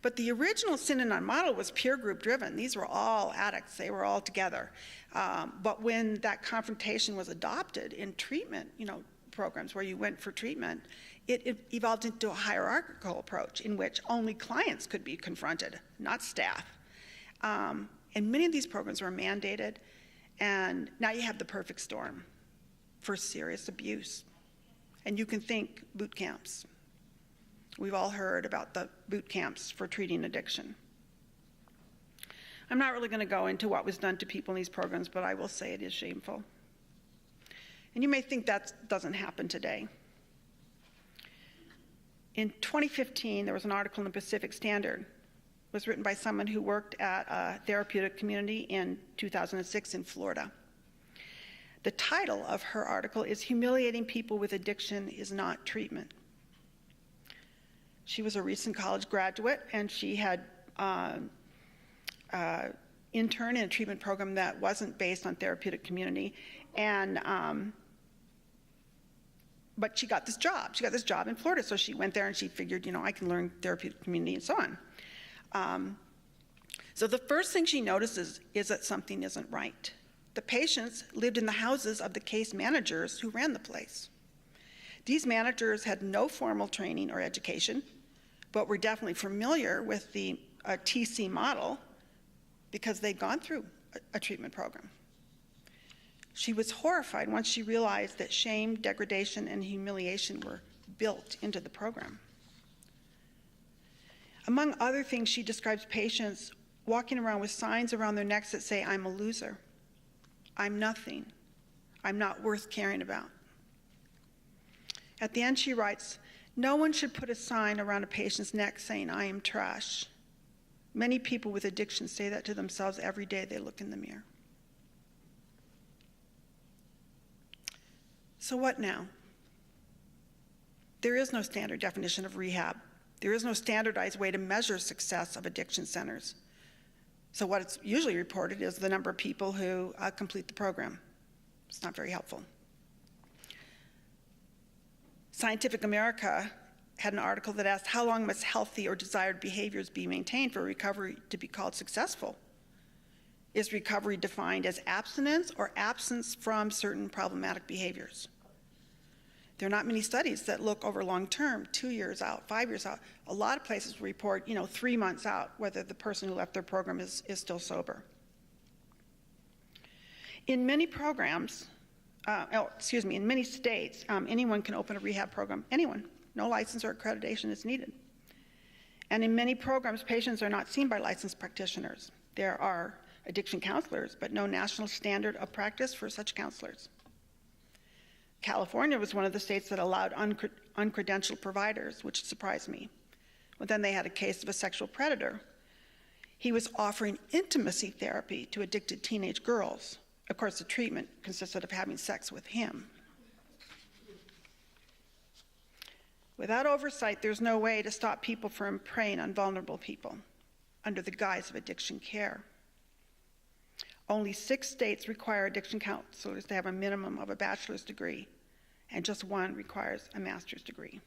But the original Synanon model was peer group driven. These were all addicts, they were all together. But when that confrontation was adopted in treatment, programs where you went for treatment, it evolved into a hierarchical approach in which only clients could be confronted, not staff. And many of these programs were mandated, and now you have the perfect storm for serious abuse. And you can think boot camps. We've all heard about the boot camps for treating addiction. I'm not really going to go into what was done to people in these programs, but I will say it is shameful. And you may think that doesn't happen today. In 2015, there was an article in the Pacific Standard. It was written by someone who worked at a therapeutic community in 2006 in Florida. The title of her article is "Humiliating People with Addiction is Not Treatment." She was a recent college graduate, and she had interned in a treatment program that wasn't based on therapeutic community, and but she got this job. She got this job in Florida, so she went there and she figured, I can learn therapeutic community and so on. So the first thing she notices is that something isn't right. The patients lived in the houses of the case managers who ran the place. These managers had no formal training or education, but were definitely familiar with the TC model because they'd gone through a treatment program. She was horrified once she realized that shame, degradation, and humiliation were built into the program. Among other things, she describes patients walking around with signs around their necks that say, "I'm a loser. I'm nothing. I'm not worth caring about." At the end, she writes, "No one should put a sign around a patient's neck saying, 'I am trash.' Many people with addiction say that to themselves every day they look in the mirror." So what now? There is no standard definition of rehab. There is no standardized way to measure success of addiction centers. So what it's usually reported is the number of people who complete the program. It's not very helpful. Scientific America had an article that asked, how long must healthy or desired behaviors be maintained for recovery to be called successful? Is recovery defined as abstinence or absence from certain problematic behaviors? There are not many studies that look over long term, 2 years out, 5 years out. A lot of places report, 3 months out, whether the person who left their program is still sober. In many programs, in many states, anyone can open a rehab program. Anyone. No license or accreditation is needed. And in many programs, patients are not seen by licensed practitioners. There are addiction counselors, but no national standard of practice for such counselors. California was one of the states that allowed uncredentialed providers, which surprised me. But then they had a case of a sexual predator. He was offering intimacy therapy to addicted teenage girls. Of course, the treatment consisted of having sex with him. Without oversight, there's no way to stop people from preying on vulnerable people under the guise of addiction care. Only 6 states require addiction counselors to have a minimum of a bachelor's degree, and just 1 requires a master's degree.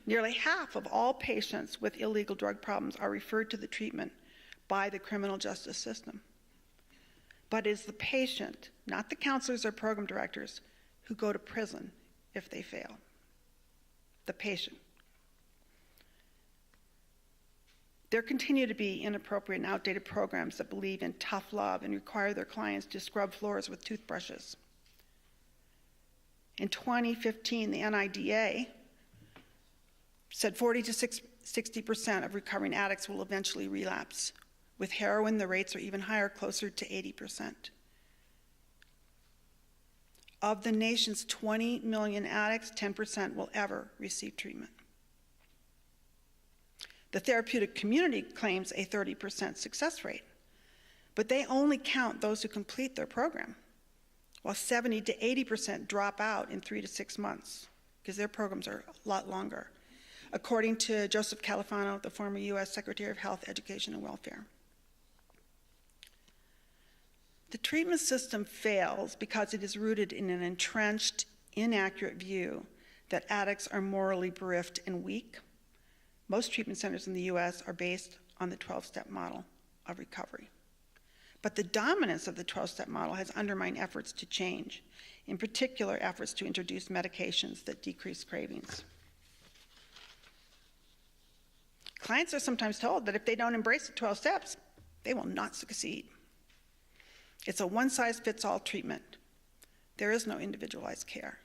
Nearly half of all patients with illegal drug problems are referred to the treatment by the criminal justice system. But it is the patient, not the counselors or program directors, who go to prison if they fail. The patient. There continue to be inappropriate and outdated programs that believe in tough love and require their clients to scrub floors with toothbrushes. In 2015, the NIDA said 40 to 60% of recovering addicts will eventually relapse. With heroin, the rates are even higher, closer to 80%. Of the nation's 20 million addicts, 10% will ever receive treatment. The therapeutic community claims a 30% success rate, but they only count those who complete their program. while 70 to 80% drop out in 3 to 6 months because their programs are a lot longer, according to Joseph Califano, the former U.S. Secretary of Health, Education, and Welfare. The treatment system fails because it is rooted in an entrenched, inaccurate view that addicts are morally bereft and weak. Most treatment centers in the U.S. are based on the 12-step model of recovery. But the dominance of the 12-step model has undermined efforts to change, in particular efforts to introduce medications that decrease cravings. Clients are sometimes told that if they don't embrace the 12 steps, they will not succeed. It's a one-size-fits-all treatment. There is no individualized care.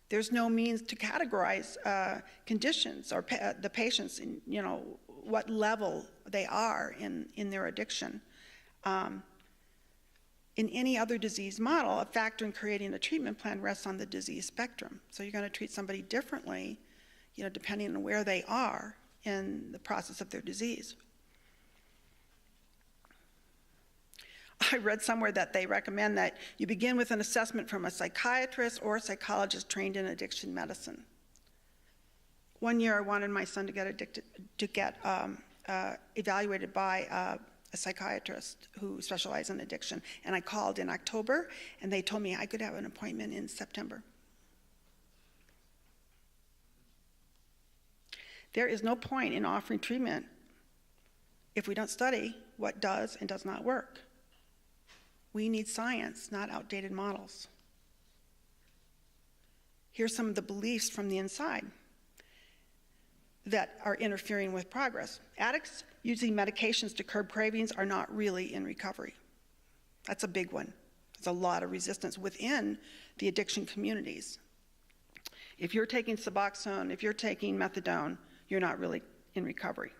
There's no means to categorize conditions or the patients in, what level they are in their addiction. In any other disease model, a factor in creating a treatment plan rests on the disease spectrum. So you're going to treat somebody differently, depending on where they are in the process of their disease. I read somewhere that they recommend that you begin with an assessment from a psychiatrist or a psychologist trained in addiction medicine. One year I wanted my son to get evaluated by a psychiatrist who specialized in addiction, and I called in October, and they told me I could have an appointment in September. There is no point in offering treatment if we don't study what does and does not work. We need science, not outdated models. Here's some of the beliefs from the inside that are interfering with progress. Addicts using medications to curb cravings are not really in recovery. That's a big one. There's a lot of resistance within the addiction communities. If you're taking Suboxone, if you're taking methadone, you're not really in recovery.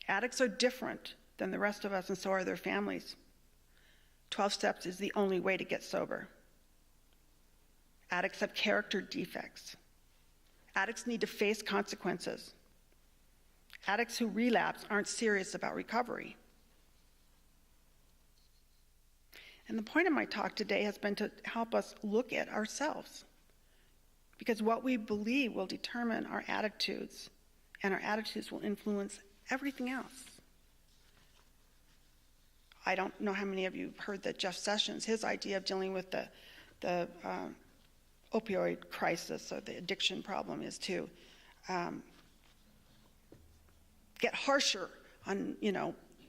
Addicts are different than the rest of us, and so are their families. 12 steps is the only way to get sober. Addicts have character defects. Addicts need to face consequences. Addicts who relapse aren't serious about recovery. And the point of my talk today has been to help us look at ourselves, because what we believe will determine our attitudes, and our attitudes will influence everything else. I don't know how many of you have heard that Jeff Sessions, his idea of dealing with the opioid crisis or the addiction problem is to get harsher on,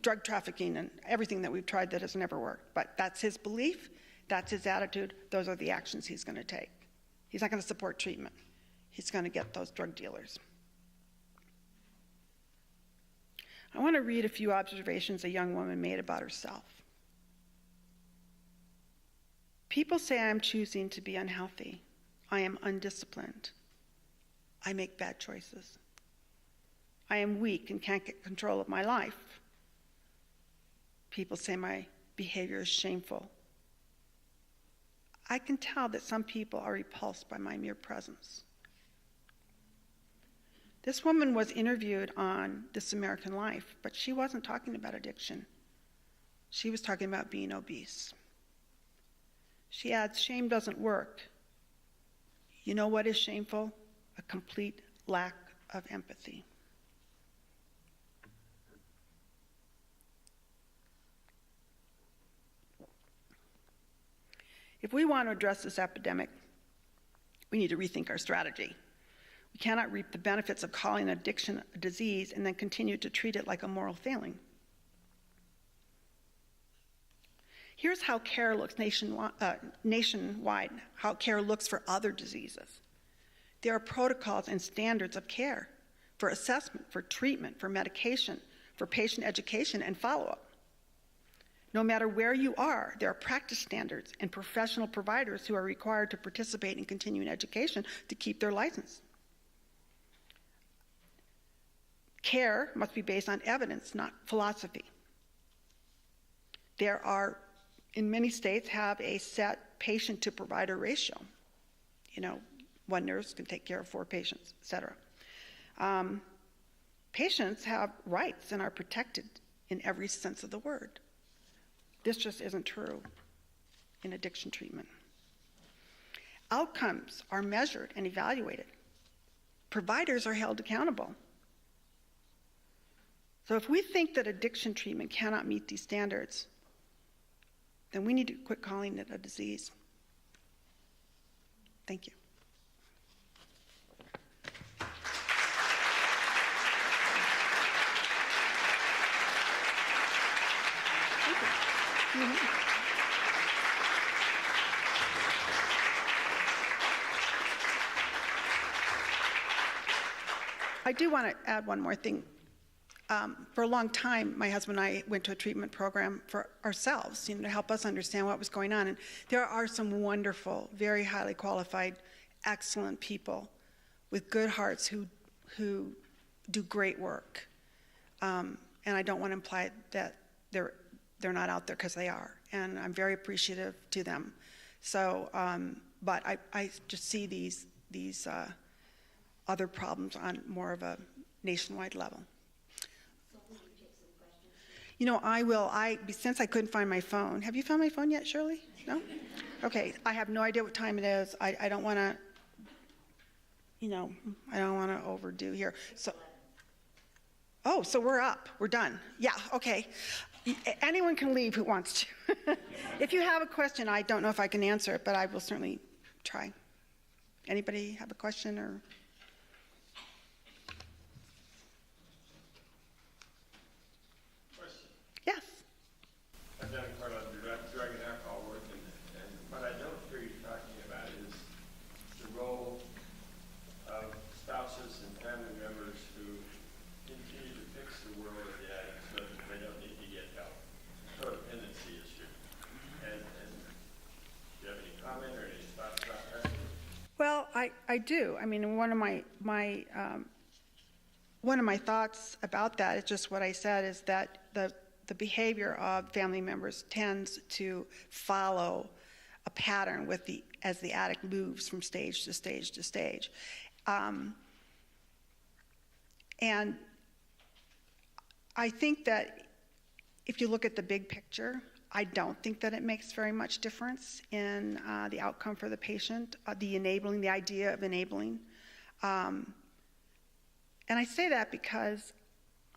drug trafficking and everything that we've tried that has never worked. But that's his belief, that's his attitude, those are the actions he's going to take. He's not going to support treatment. He's going to get those drug dealers. I want to read a few observations a young woman made about herself. People say I am choosing to be unhealthy. I am undisciplined. I make bad choices. I am weak and can't get control of my life. People say my behavior is shameful. I can tell that some people are repulsed by my mere presence. This woman was interviewed on This American Life, but she wasn't talking about addiction. She was talking about being obese. She adds, shame doesn't work. You know what is shameful? A complete lack of empathy. If we want to address this epidemic, we need to rethink our strategy. We cannot reap the benefits of calling addiction a disease and then continue to treat it like a moral failing. Here's how care looks nationwide, how care looks for other diseases. There are protocols and standards of care for assessment, for treatment, for medication, for patient education and follow-up. No matter where you are, there are practice standards and professional providers who are required to participate in continuing education to keep their license. Care must be based on evidence, not philosophy. There are, in many states, have a set patient to provider ratio. One nurse can take care of 4 patients, et cetera. Patients have rights and are protected in every sense of the word. This just isn't true in addiction treatment. Outcomes are measured and evaluated. Providers are held accountable. So if we think that addiction treatment cannot meet these standards, then we need to quit calling it a disease. Thank you. I do want to add one more thing. For a long time, my husband and I went to a treatment program for ourselves, to help us understand what was going on. And there are some wonderful, very highly qualified, excellent people with good hearts who do great work. And I don't want to imply that they're not out there, because they are. And I'm very appreciative to them. So, but I just see these other problems on more of a nationwide level. I will. Since I couldn't find my phone. Have you found my phone yet, Shirley? No? Okay. I have no idea what time it is. I don't want to, I don't want to overdo here. So we're up. We're done. Yeah, okay. Anyone can leave who wants to. If you have a question, I don't know if I can answer it, but I will certainly try. Anybody have a question or? Yes. I've done quite a lot of drug and alcohol work, and what I don't hear you talking about is the role of spouses and family members who continue to fix the world of the addict so that they don't need to get help. Codependency issue. And do you have any comment or any thoughts about that? Well, I do. I mean, one of my thoughts about that is just what I said, is that the behavior of family members tends to follow a pattern as the addict moves from stage to stage to stage. And I think that if you look at the big picture, I don't think that it makes very much difference in the outcome for the patient, the idea of enabling. And I say that because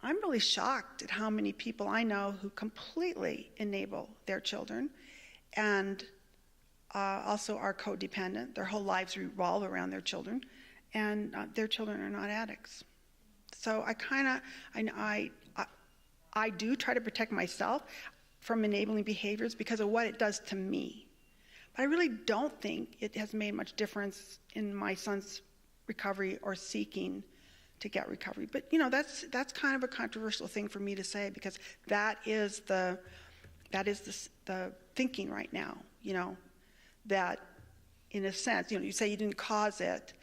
I'm really shocked at how many people I know who completely enable their children and also are codependent. Their whole lives revolve around their children, and their children are not addicts. So I do try to protect myself from enabling behaviors because of what it does to me. But I really don't think it has made much difference in my son's recovery or seeking to get recovery. But that's kind of a controversial thing for me to say, because that is the thinking right now. That in a sense, you say you didn't cause it,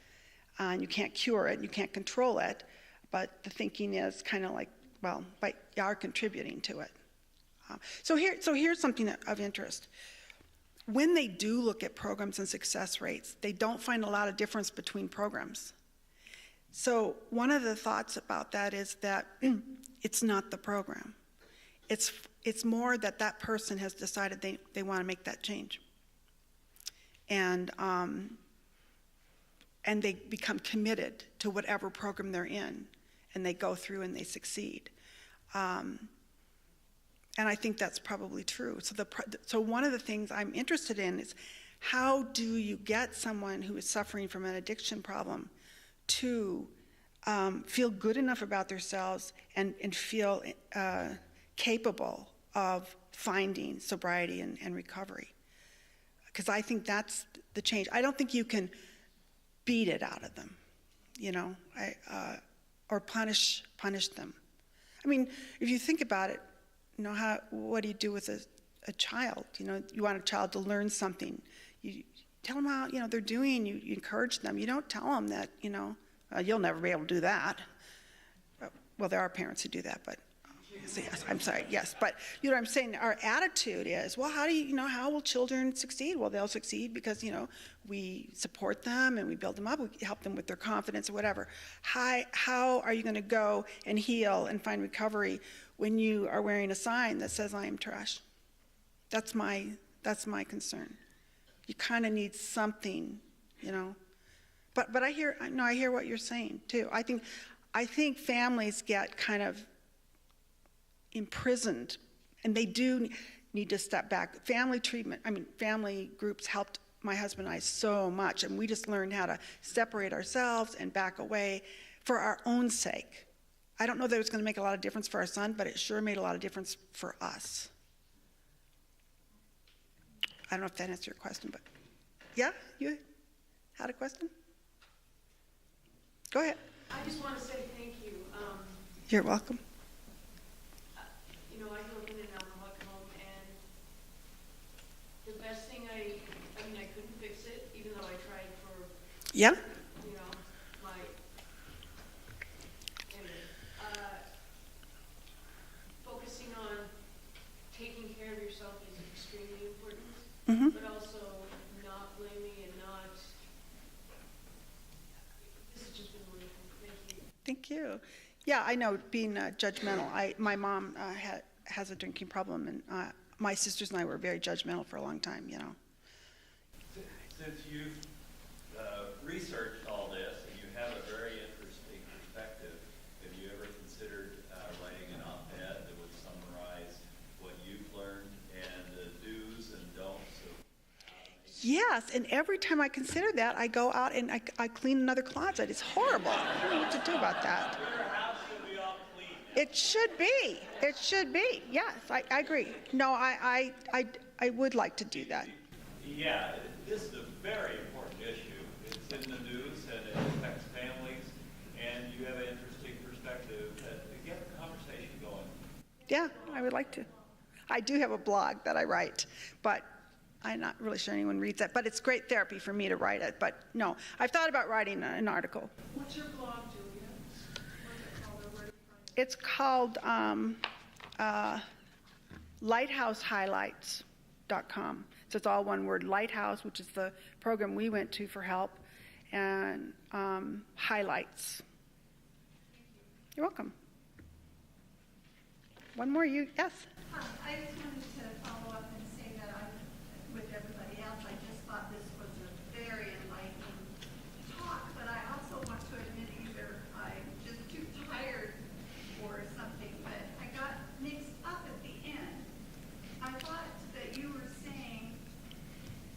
and you can't cure it, and you can't control it, but the thinking is kind of like, well, but you are contributing to it. So here's something of interest. When they do look at programs and success rates, they don't find a lot of difference between programs. So one of the thoughts about that is that it's not the program. It's more that person has decided they want to make that change. And they become committed to whatever program they're in, and they go through and they succeed. And I think that's probably true. So one of the things I'm interested in is, how do you get someone who is suffering from an addiction problem to feel good enough about themselves and feel capable of finding sobriety and recovery? Because I think that's the change. I don't think you can beat it out of them, or punish them. I mean, if you think about it, what do you do with a child? You want a child to learn something. You tell them how they're doing. You encourage them. You don't tell them that you'll never be able to do that. Well, there are parents who do that, but yes, I'm sorry. Yes, but what I'm saying. Our attitude is, well, how will children succeed? Well, they'll succeed because we support them and we build them up. We help them with their confidence or whatever. How are you going to go and heal and find recovery when you are wearing a sign that says "I am trash"? That's my That's my concern. You kind of need something, you know. But I hear what you're saying too. I think families get kind of imprisoned, and they do need to step back. Family groups helped my husband and I so much, and we just learned how to separate ourselves and back away for our own sake. I don't know that it was going to make a lot of difference for our son, but it sure made a lot of difference for us. I don't know if that answered your question, but yeah, you had a question? Go ahead. I just want to say thank you. You're welcome. You know, I grew up in an alcoholic home, and the best thing I couldn't fix it, even though I tried for, Yeah? you know, focusing on taking care of yourself is extremely important, Mm-hmm. but also not blaming and not, this has just been wonderful. Thank you. Thank you. Yeah, I know being judgmental. My mom has a drinking problem, and my sisters and I were very judgmental for a long time, you know. Since you've researched all this and you have a very interesting perspective, have you ever considered writing an op-ed that would summarize what you've learned and the do's and don'ts of Yes, and every time I consider that, I go out and I clean another closet. It's horrible. I don't know what to do about that. your house should be all clean? It should be. It should be. Yes, I agree. No, I would like to do that. Yeah, this is a very important issue. It's in the news and it affects families, and you have an interesting perspective to get the conversation going. Yeah, I would like to. I do have a blog that I write, but I'm not really sure anyone reads it. But it's great therapy for me to write it. But no, I've thought about writing an article. What's your blog, Julia? What's it called? It's called lighthousehighlights.com. So it's all one word, Lighthouse, which is the program we went to for help, and highlights. You're welcome. One more, yes? I just wanted to follow up and say that with everybody else, I just thought this was a very enlightening talk, but I also want to admit either I'm just too tired or something, but I got mixed up at the end. I thought that you were saying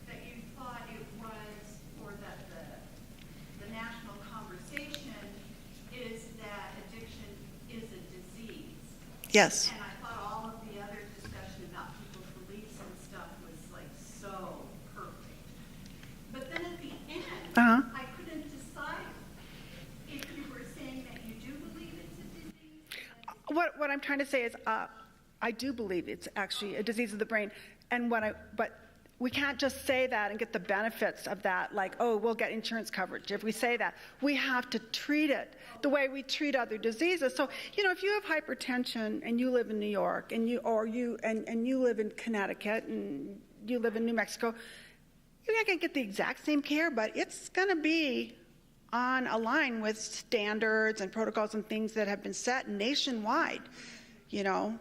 that you thought it was, or that the national conversation is that addiction is a disease. Yes. And I thought all of the other discussion about people's beliefs and stuff was like so perfect. But then at the end, I couldn't decide if you were saying that you do believe it's a disease. What I'm trying to say is I do believe it's actually a disease of the brain. But we can't just say that and get the benefits of that, like, oh, we'll get insurance coverage. If we say that, we have to treat it the way we treat other diseases. So, you know, if you have hypertension and you live in New York and you live in Connecticut and you live in New Mexico, you're not going to get the exact same care, but it's going to be on a line with standards and protocols and things that have been set nationwide, you know,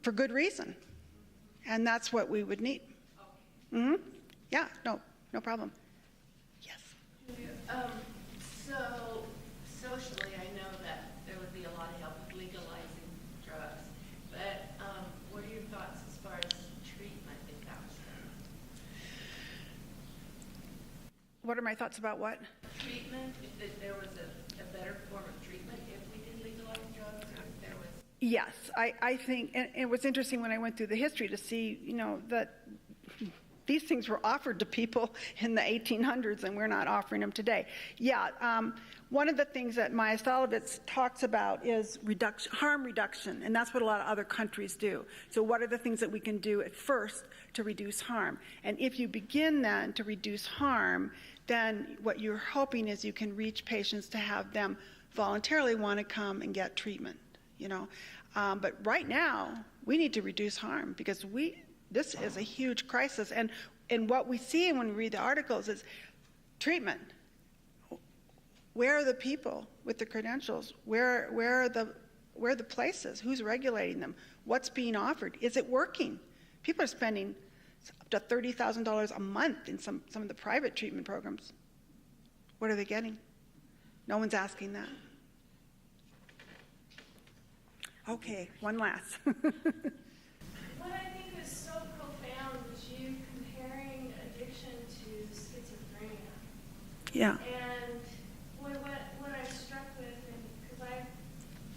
for good reason. And that's what we would need. Mm-hmm. Yeah, no problem. Yes. So socially, I know that there would be a lot of help with legalizing drugs, but what are your thoughts as far as treatment if that was done? What are my thoughts about what? Treatment, if there was a better form of treatment if we did legalize drugs, or if there was... Yes, I think, and it was interesting when I went through the history to see, you know, that these things were offered to people in the 1800s, and we're not offering them today. Yeah, one of the things that MAIA SZALAVITZ talks about is harm reduction, and that's what a lot of other countries do. So what are the things that we can do at first to reduce harm? And if you begin then to reduce harm, then what you're hoping is you can reach patients to have them voluntarily want to come and get treatment, you know. But right now, we need to reduce harm because this is a huge crisis. And what we see when we read the articles is treatment. Where are the people with the credentials? Where are the places? Who's regulating them? What's being offered? Is it working? People are spending up to $30,000 a month in some of the private treatment programs. What are they getting? No one's asking that. Okay, one last. What I think is so profound is you comparing addiction to schizophrenia. Yeah. And what I struck with, and because I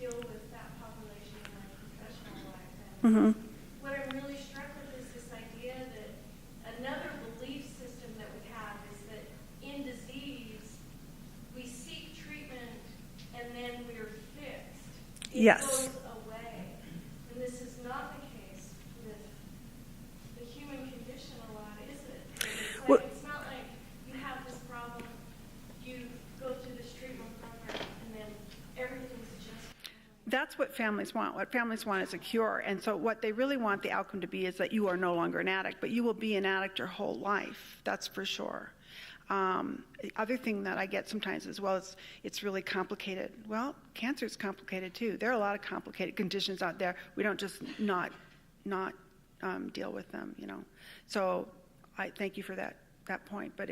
deal with that population in my professional life, and what I'm really struck with is this idea that another belief system that we have is that in disease, we seek treatment and then we're fixed. It Yes. goes away. And this is not the case with the human condition a lot, is it? It's, Well- it's not like you have this problem, you go through this treatment program, and then everything's just fine. That's what families want. What families want is a cure. And so what they really want the outcome to be is that you are no longer an addict, but you will be an addict your whole life. That's for sure. The other thing that I get sometimes as well is it's really complicated. Well, cancer is complicated too. There are a lot of complicated conditions out there. We don't just not deal with them, you know. So I thank you for that point. But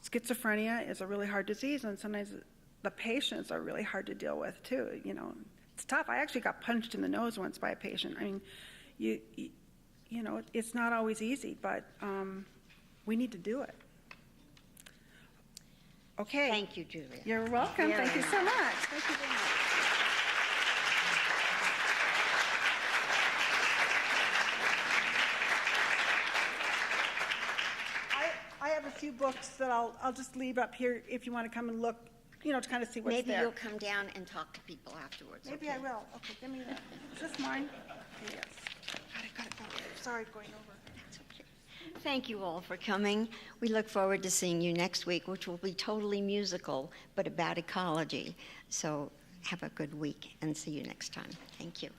schizophrenia is a really hard disease, and sometimes the patients are really hard to deal with too. You know, it's tough. I actually got punched in the nose once by a patient. I mean, you know, it's not always easy, but we need to do it. Okay. Thank you, Julia. You're welcome. Very Thank you so much. Thank you very much. I have a few books that I'll just leave up here if you want to come and look, you know, to kind of see what's Maybe there. you'll come down and talk to people afterwards. Maybe okay? I will. Okay, give me that. Is this mine? Okay, yes. God, I got it. Sorry, going over. That's okay. Thank you all for coming. We look forward to seeing you next week, which will be totally musical, but about ecology. So have a good week and see you next time. Thank you.